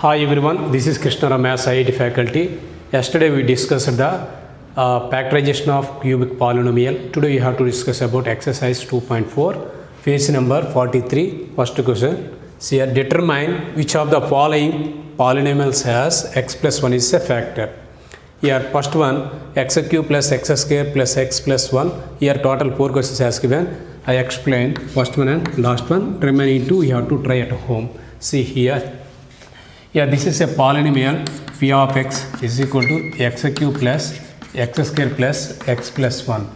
Hi everyone, this is Krishna Ramesh, IIT faculty. Yesterday we discussed the factorization of cubic polynomial. Today we have to discuss about exercise 2.4, page number 43. First question. See here, determine which of the following polynomials has x plus 1 is a factor. Here first one, x cube plus x square plus x plus 1. Here total 4 questions has given. I explained first one and last one. Remaining two you have to try at home. See here. Yeah, this is a polynomial. P of x is equal to x cube plus x square plus x plus 1.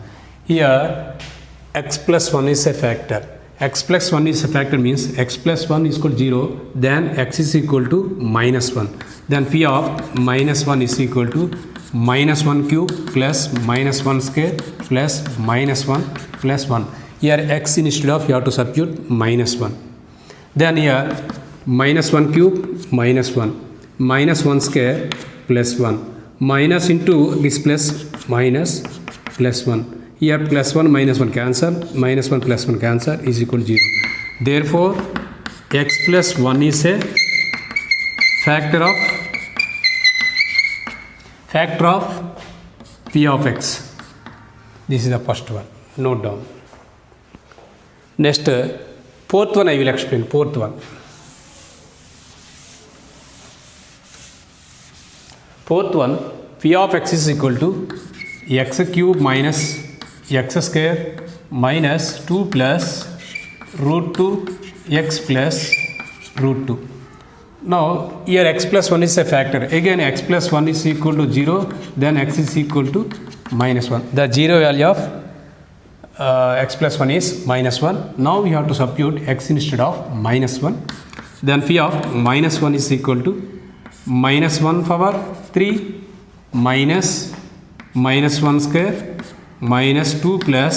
Here x plus 1 is a factor. X plus 1 is a factor means x plus 1 is equal to 0, then x is equal to minus 1. Then P of minus 1 is equal to minus 1 cube plus minus 1 square plus minus 1 plus 1. Here x instead of you have to substitute minus 1. Then here minus 1 cube minus 1 minus 1 square plus 1 minus into this plus minus plus 1. Here plus 1 minus 1 cancel, minus 1 plus 1 cancel is equal to 0. Therefore, x plus 1 is a factor of P of x. This is the first one. Note down. Next, fourth one I will explain. Fourth one. Fourth one, P of x is equal to x cube minus x square minus 2 plus root 2 x plus root 2. Now here x plus 1 is a factor. Again x plus 1 is equal to 0, then x is equal to minus 1. The 0 value of x plus 1 is minus 1. Now we have to substitute x instead of minus 1. Then P of minus 1 is equal to minus 1 power 3 minus minus 1 square minus 2 plus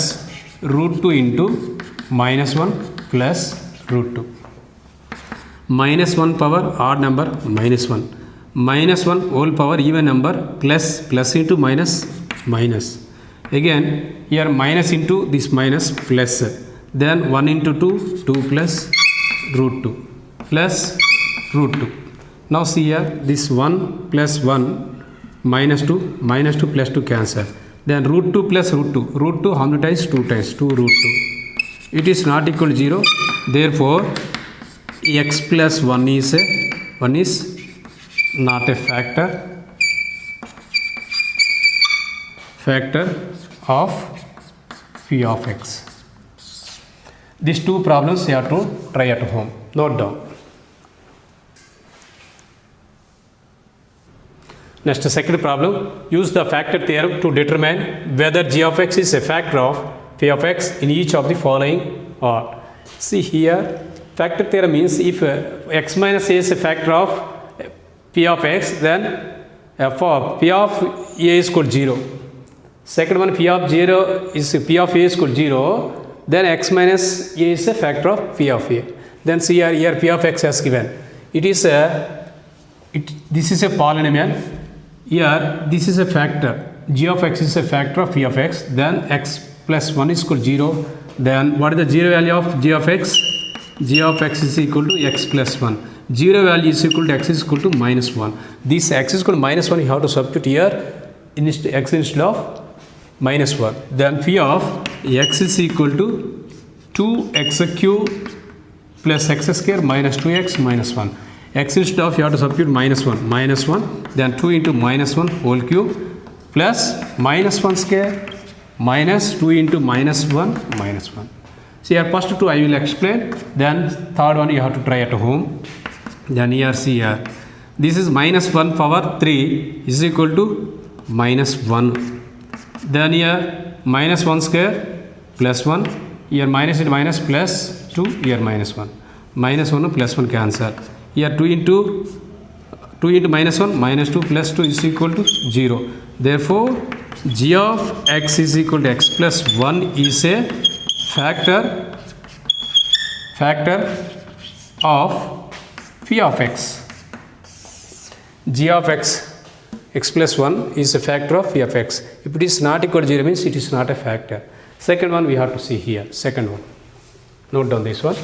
root 2 into minus 1 plus root 2. Minus 1 power odd number minus 1. Minus 1 whole power even number plus into minus minus. Again here minus into this minus plus. Then 1 into 2, 2 plus root 2 plus root 2. Now see here this 1 plus 1 minus 2 plus 2 cancel. Then root 2 plus root 2. Root 2 how many times? 2 times. 2 root 2. It is not equal to 0. Therefore, x plus 1 is not a factor of P of x. These two problems you have to try at home. Note down. Next, second problem. Use the factor theorem to determine whether g of x is a factor of p of x in each of the following or. See here, factor theorem means if x minus a is a factor of p of x, then for p of a is equal to 0. Second one, p of a is equal to 0, then x minus a is a factor of p of a. Then see here p of x has given. This is a polynomial. Here this is a factor. G of x is a factor of p of x. Then x plus 1 is equal to 0. Then what is the 0 value of g of x? G of x is equal to x plus 1. 0 value is equal to x is equal to minus 1. This x is equal to minus 1 you have to substitute here x instead of minus 1. Then p of x is equal to 2x cube plus x square minus 2x minus 1. X instead of you have to substitute minus 1, then 2 into minus 1 whole cube plus minus 1 square minus 2 into minus 1 minus 1. See here first two I will explain, then third one you have to try at home. Then here see here, this is minus 1 power 3 is equal to minus 1. Then here minus 1 square plus 1, here minus into minus plus 2, here minus 1. Minus 1 plus 1 cancel. Here 2 into minus 1 minus 2 plus 2 is equal to 0. Therefore, g of x is equal to x plus 1 is a factor of p of x. G of x plus 1 is a factor of p of x. If it is not equal to 0 means it is not a factor. Second one we have to see here. Second one. Note down this one.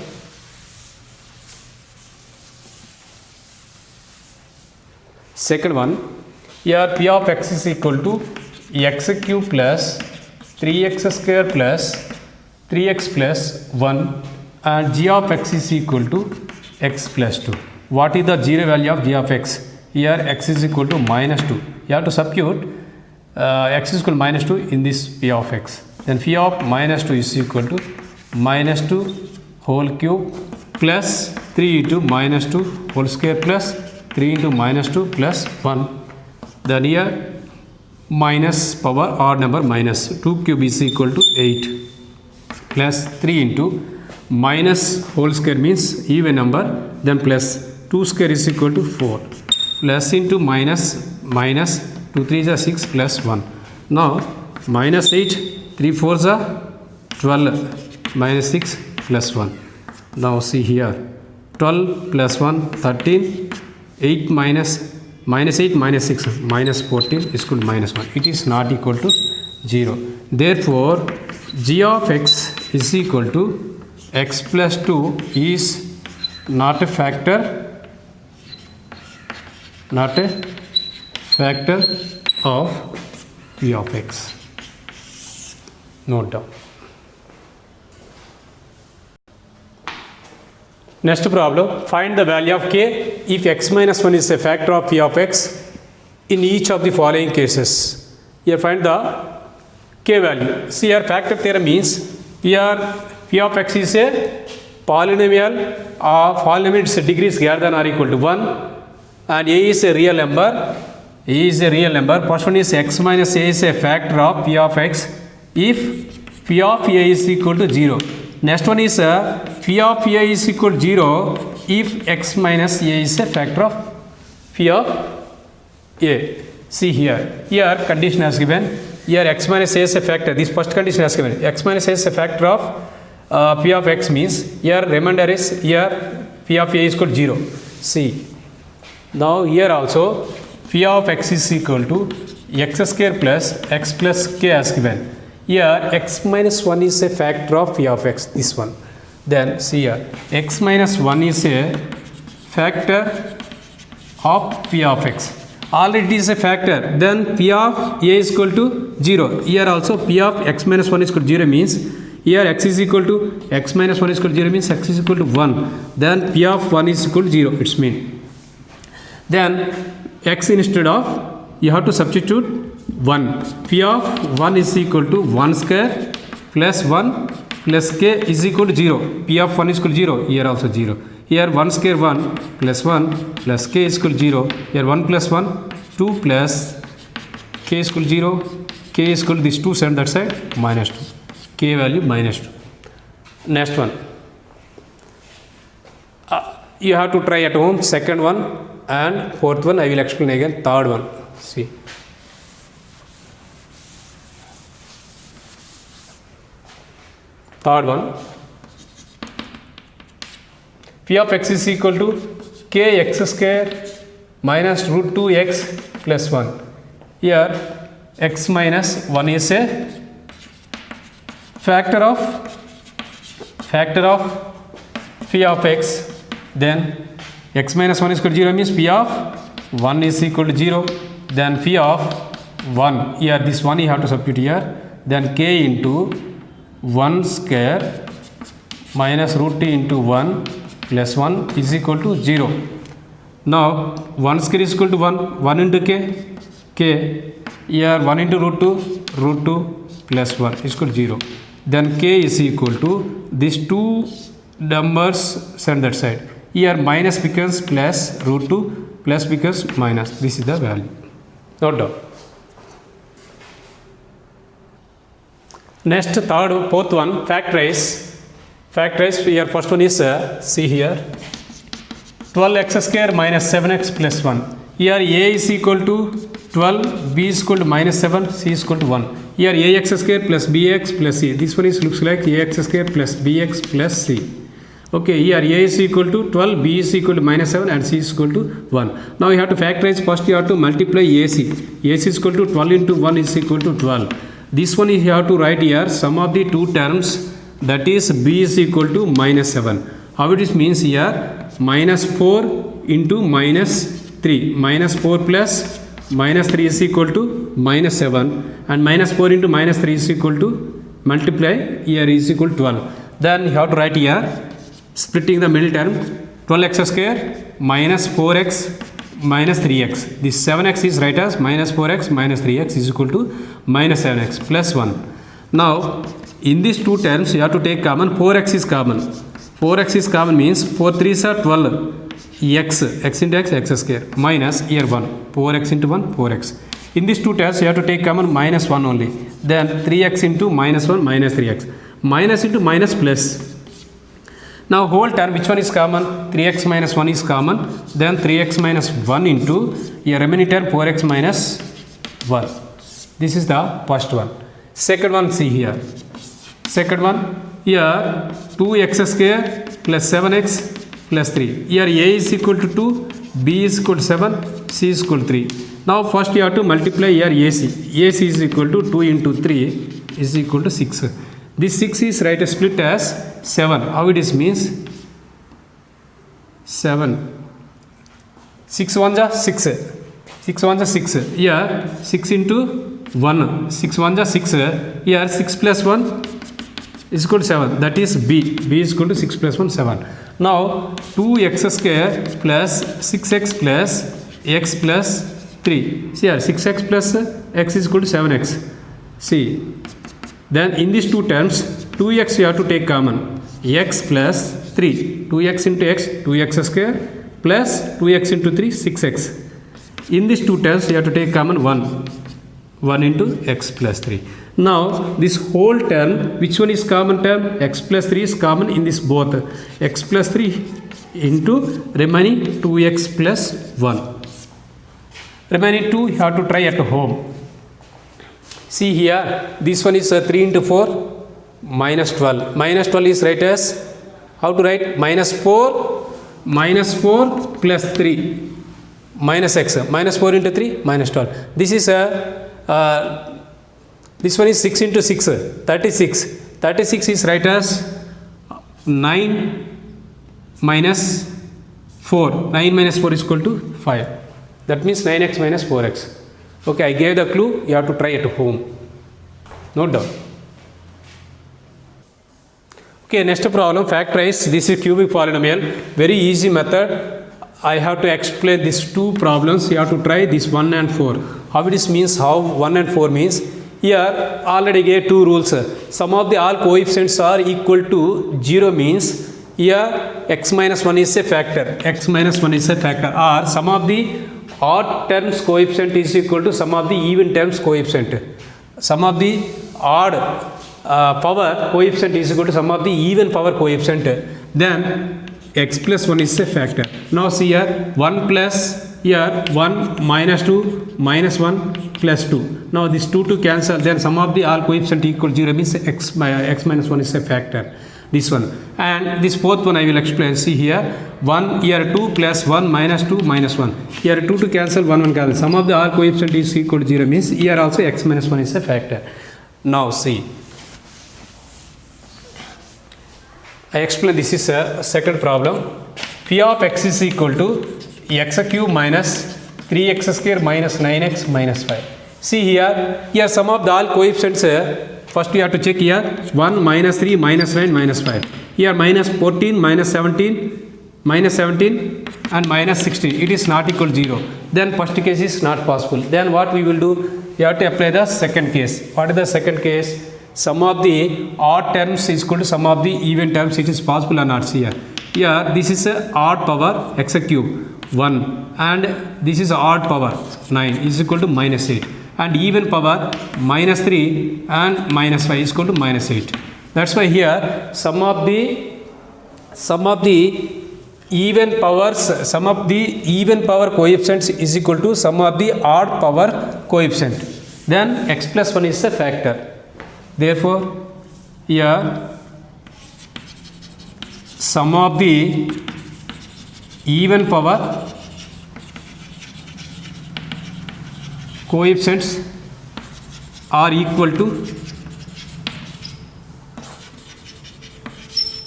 Second one, here p of x is equal to x cube plus 3x square plus 3x plus 1 and g of x is equal to x plus 2. What is the zero value of g of x? Here x is equal to minus 2. You have to substitute x is equal to minus 2 in this p of x. Then phi of minus 2 is equal to minus 2 whole cube plus 3 into minus 2 whole square plus 3 into minus 2 plus 1. Then here minus power odd number minus 2 cube is equal to 8 plus 3 into minus whole square means even number, then plus 2 square is equal to 4 plus into minus 2 3 is 6 plus 1. Now minus 8 3 4 are 12 minus 6 plus 1. Now see here 12 plus 1 13, 8 minus 8 minus 6 minus 14 is equal to minus 1. It is not equal to 0. Therefore g of x is equal to x plus 2 is not a factor of p of x. Note down. Next problem, find the value of k if x minus 1 is a factor of p of x in each of the following cases. Here find the k value. See here factor theorem means here p of x is a polynomial of polynomial degrees greater than or equal to 1 and a is a real number. A is a real number. First one is x minus a is a factor of p of x if p of a is equal to 0. Next one is phi of a is equal to 0 if x minus a is a factor of phi of a. See here condition has given. Here x minus a is a factor. This first condition has given. X minus a is a factor of p of x means here remainder is here phi of a is equal to 0. See. Now here also phi of x is equal to x square plus x plus k as given. Here x minus 1 is a factor of phi of x, this one. Then see here x minus 1 is a factor of phi of x. Already it is a factor. Then phi of a is equal to 0. Here also phi of x minus 1 is equal to 0 means here x is equal to x minus 1 is equal to 0 means x is equal to 1. Then phi of 1 is equal to 0. It's mean. Then x instead of you have to substitute 1. Phi of 1 is equal to 1 square plus 1 plus k is equal to 0. P of 1 is equal to 0. Here also 0. Here 1 square 1 plus 1 plus k is equal to 0. Here 1 plus 1 2 plus k is equal to 0. K is equal to this 2 send that side minus 2. K value minus 2. Next one. You have to try at home. Second one and fourth one I will explain again. Third one. See. Third one, phi of x is equal to kx square minus root 2x plus 1. Here x minus 1 is a factor of phi of x. Then x minus 1 is equal to 0 means phi of 1 is equal to 0. Then phi of 1, here this 1 you have to substitute here. Then k into 1 square minus root t into 1 plus 1 is equal to 0. Now 1 square is equal to 1 into k, here 1 into root 2 plus 1 is equal to 0. Then k is equal to these two numbers send that side. Here minus becomes plus root 2 plus becomes minus. This is the value. Note down. Next fourth one, factorize here. First one is see here 12x square minus 7x plus 1. Here a is equal to 12, b is equal to minus 7, c is equal to 1. Here ax square plus bx plus c. This one is looks like ax square plus bx plus c. Okay, here a is equal to 12, b is equal to minus 7 and c is equal to 1. Now you have to factorize. First you have to multiply ac. AC is equal to 12 into 1 is equal to 12. This one you have to write here sum of the two terms, that is b is equal to minus 7. How it is means here minus 4 into minus 3. Minus 4 plus minus 3 is equal to minus 7, and minus 4 into minus 3 is equal to, multiply here is equal to 12. Then you have to write here, splitting the middle term, 12x square minus 4x minus 3x. This 7x is write as minus 4x minus 3x is equal to minus 7x plus 1. Now in these two terms you have to take common. 4x is common. 4x is common means 4 3s are 12. X into x square minus here 1. 4x into 1 4x. In these two terms you have to take common minus 1 only. Then 3x into minus 1 minus 3x. Minus into minus plus. Now whole term, which one is common? 3x minus 1 is common. Then 3x minus 1 into here remaining term 4x minus 1. This is the first one. Second one, see here. Second one, here 2x square plus 7x plus 3. Here a is equal to 2, b is equal to 7, c is equal to 3. Now first you have to multiply here ac. ac is equal to 2 into 3 is equal to 6. This 6 is right split as 7. How it is means? 7. 6 1 ja 6. 6 1 ja 6. Here 6 into 1. 6 1 ja 6. Here 6 plus 1 is equal to 7. That is b. b is equal to 6 plus 1 7. Now 2x square plus 6x plus x plus 3. See here 6x plus x is equal to 7x. See. Then in these two terms 2x you have to take common. X plus 3. 2x into x 2x square plus 2x into 3 6x. In these two terms you have to take common 1. 1 into x plus 3. Now this whole term, which one is common term? X plus 3 is common in this both. X plus 3 into remaining 2x plus 1. Remaining 2 you have to try at home. See here, this one is 3 into 4 minus 12. Minus 12 is write as, how to write? Minus 4 plus 3 minus x. Minus 4 into 3 minus 12. This is this one is 6 into 6 36. 36 is write as 9 minus 4. 9 minus 4 is equal to 5. That means 9x minus 4x. Okay, I gave the clue. You have to try at home. Note down. Okay, next problem, factorize. This is cubic polynomial. Very easy method. I have to explain these two problems. You have to try this 1 and 4. How it is means, how 1 and 4 means. Here already gave two rules. Sum of the all coefficients are equal to 0 means here x minus 1 is a factor. X minus 1 is a factor. Or sum of the odd terms coefficient is equal to sum of the even terms coefficient. Sum of the odd power coefficient is equal to sum of the even power coefficient. Then x plus 1 is a factor. Now see here 1 plus here 1 minus 2 minus 1 plus 2. Now this 2 to cancel, then sum of the all coefficient equal to 0 means x minus 1 is a factor. This one. And this fourth one I will explain. See here 1 here 2 plus 1 minus 2 minus 1. Here 2 to cancel, 1 1 cancel. Sum of the all coefficient is equal to 0 means here also x minus 1 is a factor. Now see. I explain, this is a second problem. P of x is equal to x cube minus 3x square minus 9x minus 5. See here sum of the all coefficients. First you have to check here 1 minus 3 minus 9 minus 5. Here minus 14 minus 17 and minus 16. It is not equal to 0. Then first case is not possible. Then what we will do? You have to apply the second case. What is the second case? Sum of the odd terms is equal to sum of the even terms. It is possible or not? See here. Here this is a odd power x cube 1 and this is odd power 9 is equal to minus 8. And even power minus 3 and minus 5 is equal to minus 8. That's why here sum of the even powers, sum of the even power coefficients is equal to sum of the odd power coefficient. Then x plus 1 is a factor. Therefore here sum of the even power coefficients are equal to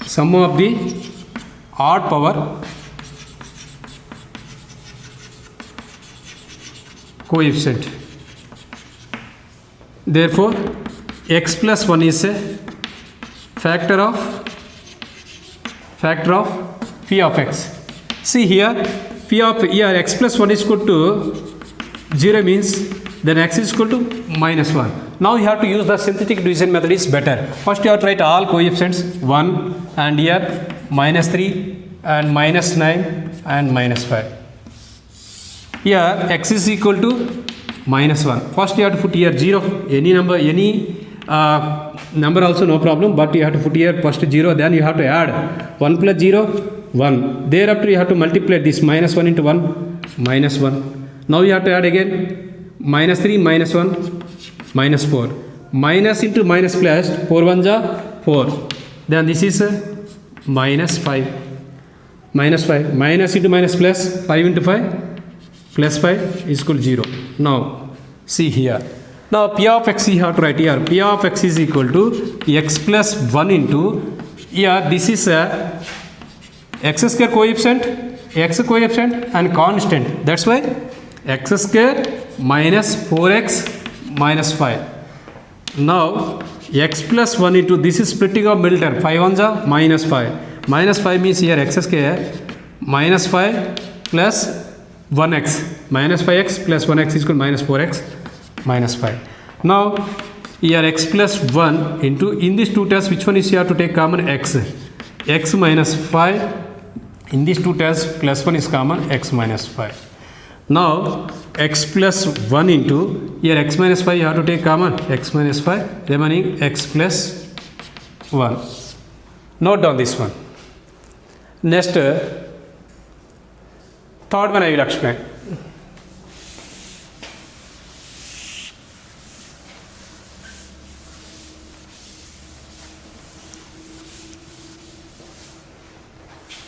sum of the odd power coefficient. Therefore, x plus 1 is a factor of phi of x. See here, phi of here x plus 1 is equal to 0 means then x is equal to minus 1. Now you have to use the synthetic division method is better. First you have to write all coefficients 1 and here minus 3 and minus 9 and minus 5. Here x is equal to minus 1. First you have to put here 0, any number, number also no problem, but you have to put here first 0, then you have to add 1 plus 0, 1. Thereafter you have to multiply this minus 1 into 1, minus 1. Now you have to add again minus 3, minus 1, minus 4. Minus into minus plus, 4 1 ja 4. Then this is minus 5. Minus 5. Minus into minus plus, 5 into 5, plus 5 is equal to 0. Now, see here. Now, P of x you have to write here. P of x is equal to x plus 1 into, here this is a x square coefficient, x coefficient and constant. That's why x square minus 4x minus 5. Now, x plus 1 into, this is splitting of middle term. 5 1 ja minus 5. Minus 5 means here x square minus 5 plus 1x. Minus 5x plus 1x is equal to minus 4x minus 5. Now, here x plus 1 into, in these two terms, which one is you have to take common? X. X minus 5. In these two terms, plus 1 is common, x minus 5. Now, x plus 1 into, here x minus 5 you have to take common, x minus 5, remaining x plus 1. Note down this one. Next, third one I will explain.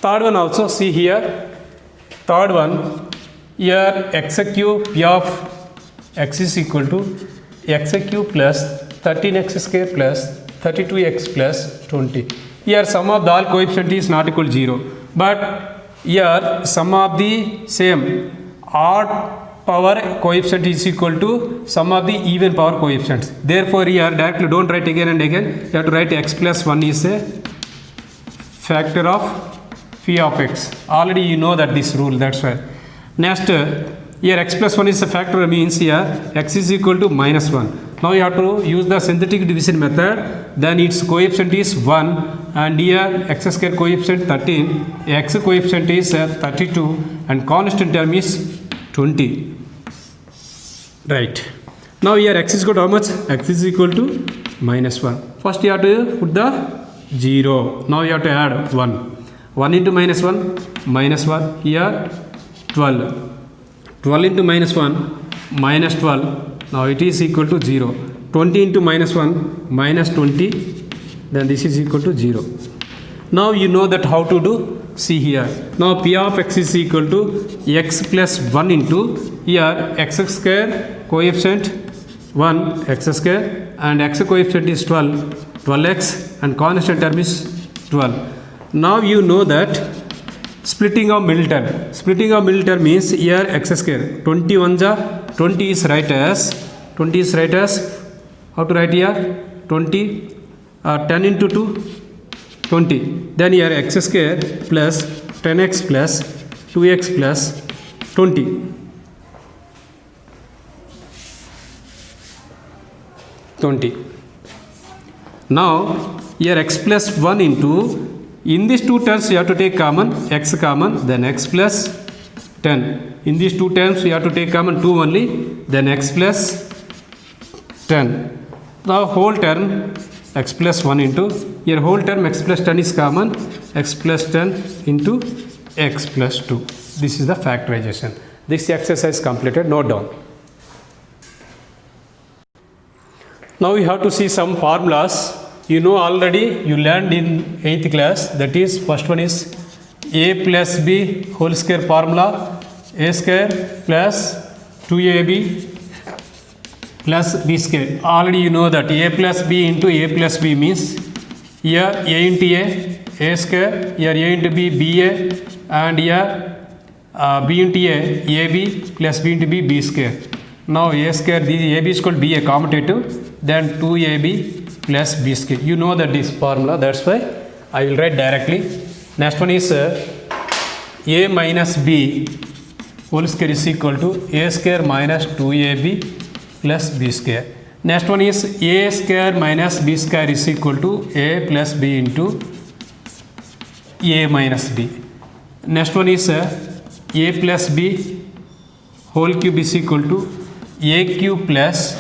Third one also, see here. Third one, here x cube p of x is equal to x cube plus 13x square plus 32x plus 20. Here sum of the all coefficient is not equal to 0. But here sum of the same odd power coefficient is equal to sum of the even power coefficients. Therefore, here directly don't write again and again. You have to write x plus 1 is a factor of phi of x. Already you know that this rule, that's why. Next, here x plus 1 is a factor, means here x is equal to minus 1. Now you have to use the synthetic division method, then its coefficient is 1 and here x square coefficient 13, x coefficient is 32 and constant term is 20. Right. Now here x is equal to how much? X is equal to minus 1. First you have to put the 0. Now you have to add 1. 1 into minus 1, minus 1, here 12. 12 into minus 1, minus 12, now it is equal to 0. 20 into minus 1, minus 20, then this is equal to 0. Now you know that how to do, see here. Now P of x is equal to x plus 1 into, here x square coefficient 1, x square and x coefficient is 12, 12x and constant term is 12. Now you know that splitting of middle term. Splitting of middle term means here x square. 21 ja 20 is right as how to write here 20 10 into 2 20. Then here x square plus 10x plus 2x plus 20. 20. Now here x plus 1 into, in these two terms you have to take common, x common, then x plus 10. In these two terms you have to take common 2 only, then x plus 10. Now whole term x plus 1 into, here whole term x plus 10 is common, x plus 10 into x plus 2. This is the factorization. This exercise completed, note down. Now we have to see some formulas. You know already, you learned in 8th class, that is first one is a plus b whole square formula, a square plus 2ab plus b square. Already you know that a plus b into a plus b means here a into a square, here a into b, ba, and here b into a, ab plus b into b, b square. Now a square, this ab is equal to b a commutative, then 2ab plus b square. You know that this formula, that's why I will write directly. Next one is a minus b whole square is equal to a square minus 2ab plus b square. Next one is a square minus b square is equal to a plus b into a minus b. Next one is a plus b whole cube is equal to a cube plus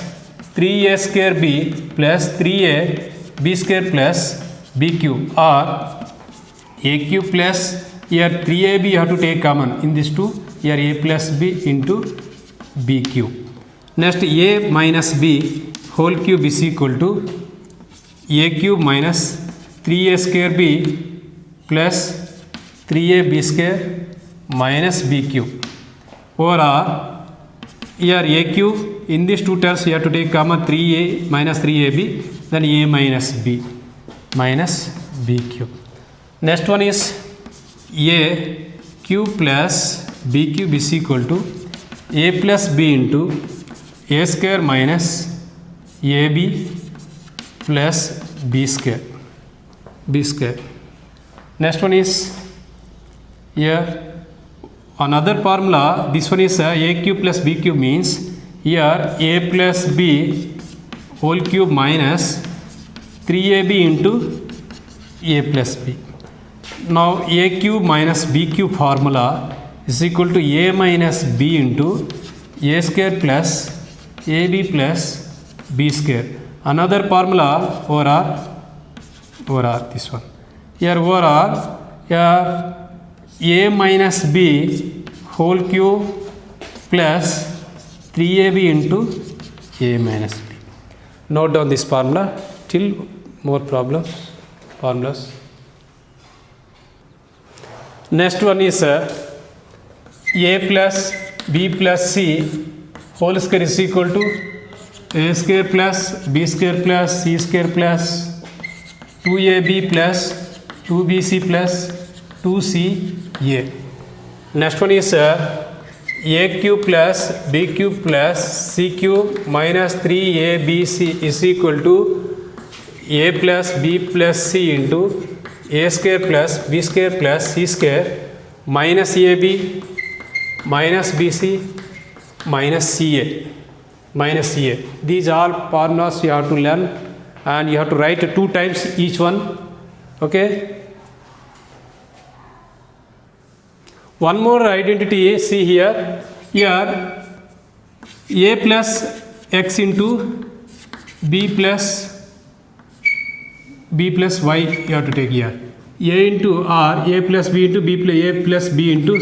3a square b plus 3a b square plus b cube, or a cube plus, here 3ab you have to take common in this two, here a plus b into b cube. Next a minus b whole cube is equal to a cube minus 3a square b plus 3ab square minus b cube, or here a cube, in these two terms you have to take common 3a minus 3ab, then a minus b cube. Next one is a cube plus b cube is equal to a plus b into a square minus ab plus b square. Next one is here another formula. This one is a cube plus b cube means here a plus b whole cube minus 3ab into a plus b. Now a cube minus b cube formula is equal to a minus b into a square plus ab plus b square. Another formula over this one. Here here a minus b whole cube plus 3ab into a minus b. Note down this formula till more formulas. Next one is a plus b plus c whole square is equal to a square plus b square plus c square plus 2ab plus 2bc plus 2ca. Next one is a cube plus b cube plus c cube minus 3abc is equal to a plus b plus c into a square plus b square plus c square minus ab minus bc minus ca. These all formulas you have to learn, and you have to write 2 times each one. Okay. One more identity, see here a plus x into b plus y you have to take here. A into r, a plus b into b plus a plus b into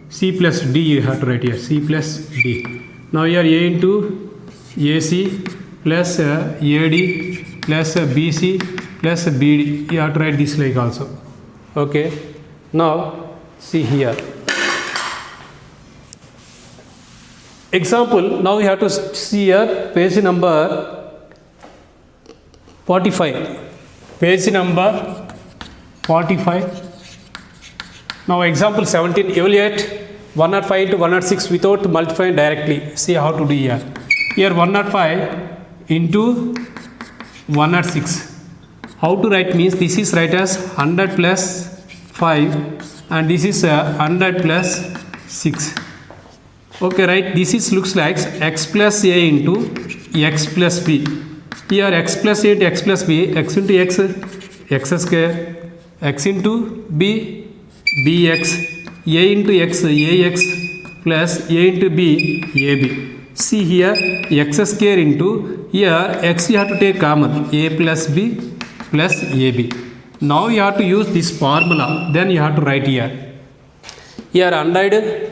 c plus d you have to write here, c plus d. Now here a into ac plus ad plus bc plus bd, you have to write this like also. Okay. Now see here. Example, now you have to see here page number 45. Page number 45. Now example 17, evaluate 105 into 106 without multiplying directly. See how to do here. Here 105 into 106. How to write means this is write as 100 plus 5 and this is 100 plus 6. Okay, right, this is looks like x plus a into x plus b. Here x plus a into x plus b, x into x, x square, x into b, bx, a into x, ax plus a into b, ab. See here x square into, here x you have to take common, a plus b plus ab. Now you have to use this formula, then you have to write here. Here 100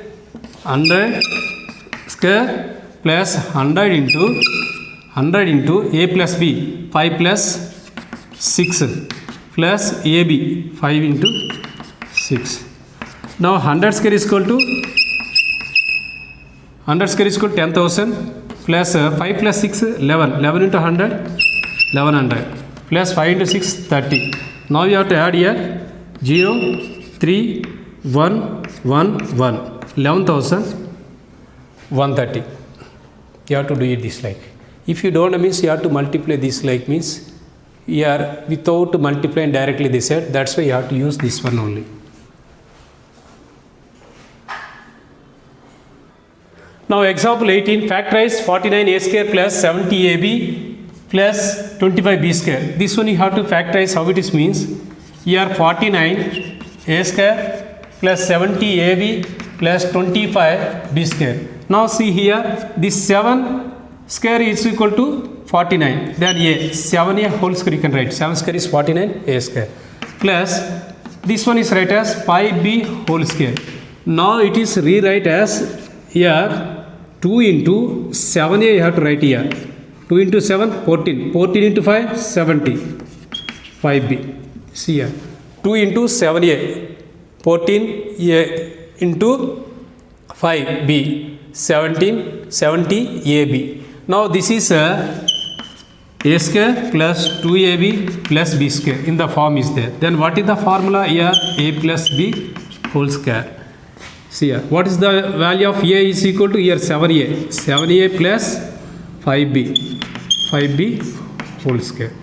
square plus 100 into a plus b 5 plus 6 plus ab 5 into 6. Now 100 square is equal to 10,000 plus 5 plus 6 11 into 100 1100 plus 5 into 6 30. Now you have to add here 0 3 1 1 1 11,130. you have to do it this like. If you don't know means you have to multiply this like means here without multiplying directly this side, that's why you have to use this one only. Now example 18, factorize 49a square plus 70ab plus 25b square. This one you have to factorize how it is means. Here 49a square plus 70ab plus 25b square. Now see here, this 7 square is equal to 49. Then a 7a whole square you can write. 7 square is 49a square plus this one is write as 5b whole square. Now it is rewrite as here 2 into 7a you have to write here. 2 into 7 14. 14 into 5 70. 5b. See here. 2 into 7a 14a into 5b 17 70ab. Now this is a square plus 2ab plus b square in the form is there. Then what is the formula here? A plus b whole square. See here. What is the value of a is equal to here 7a. 7a plus 5b whole square.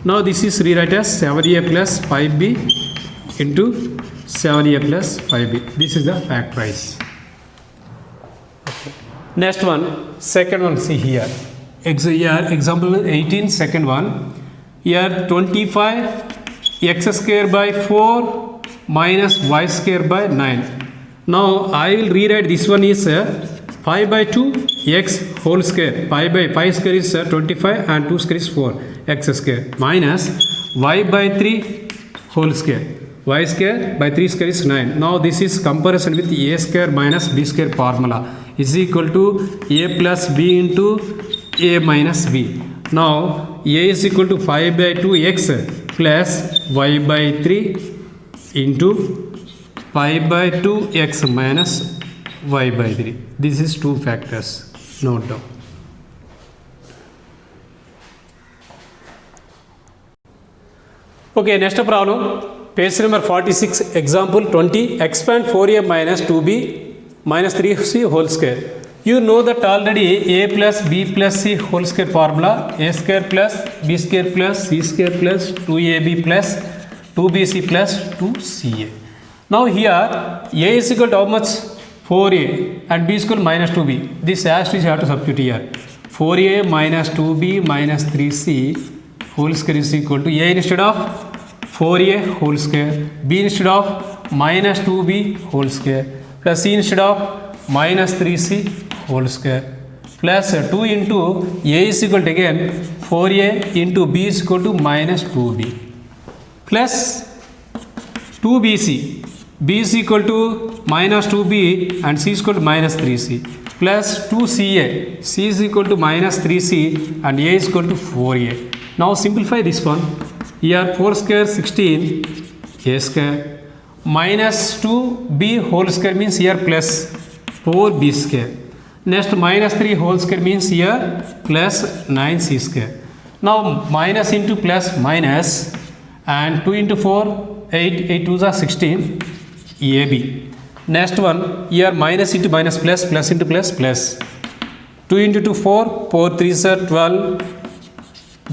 Now this is rewrite as 7a plus 5b into 7a plus 5b. This is the factorize. Next one, second one, see here. Here example 18, second one. Here 25 x square by 4 minus y square by 9. Now I will rewrite this one is 5 by 2 x whole square. 5 by 5 square is 25 and 2 square is 4 x square minus y by 3 whole square. Y square by 3 square is 9. Now this is comparison with a square minus b square formula is equal to a plus b into a minus b. Now a is equal to 5 by 2 x plus y by 3 into 5 by 2 x minus y by 3. This is two factors. Note down. Okay, next problem. Page number 46, example 20. Expand 4a minus 2b minus 3c whole square. You know that already a plus b plus c whole square formula. A square plus b square plus c square plus 2ab plus 2bc plus 2ca. Now here a is equal to how much? 4a and b is equal to minus 2b. This as is you have to substitute here. 4a minus 2b minus 3c whole square is equal to a instead of 4a whole square, b instead of minus 2b whole square plus c instead of minus 3c whole square plus 2 into a is equal to again 4a into b is equal to minus 2b plus 2bc. b is equal to minus 2b and c is equal to minus 3c plus 2ca. c is equal to minus 3c and a is equal to 4a. Now simplify this one. Here 4 square 16 a square minus 2b whole square means here plus 4b square. Next minus 3 whole square means here plus 9c square. Now minus into plus minus and 2 into 4 8, 8 2s are 16 ab. Next one here minus into minus plus, plus into plus plus 2 into 2 4, 4 3s are 12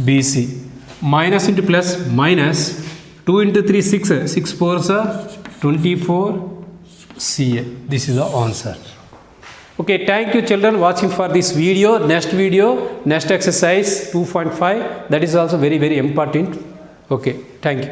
bc. Minus into plus minus 2 into 3 6, 6 4s are 24 ca. This is the answer. Okay, thank you children watching for this video. Next video, next exercise 2.5, that is also very important. Okay, thank you.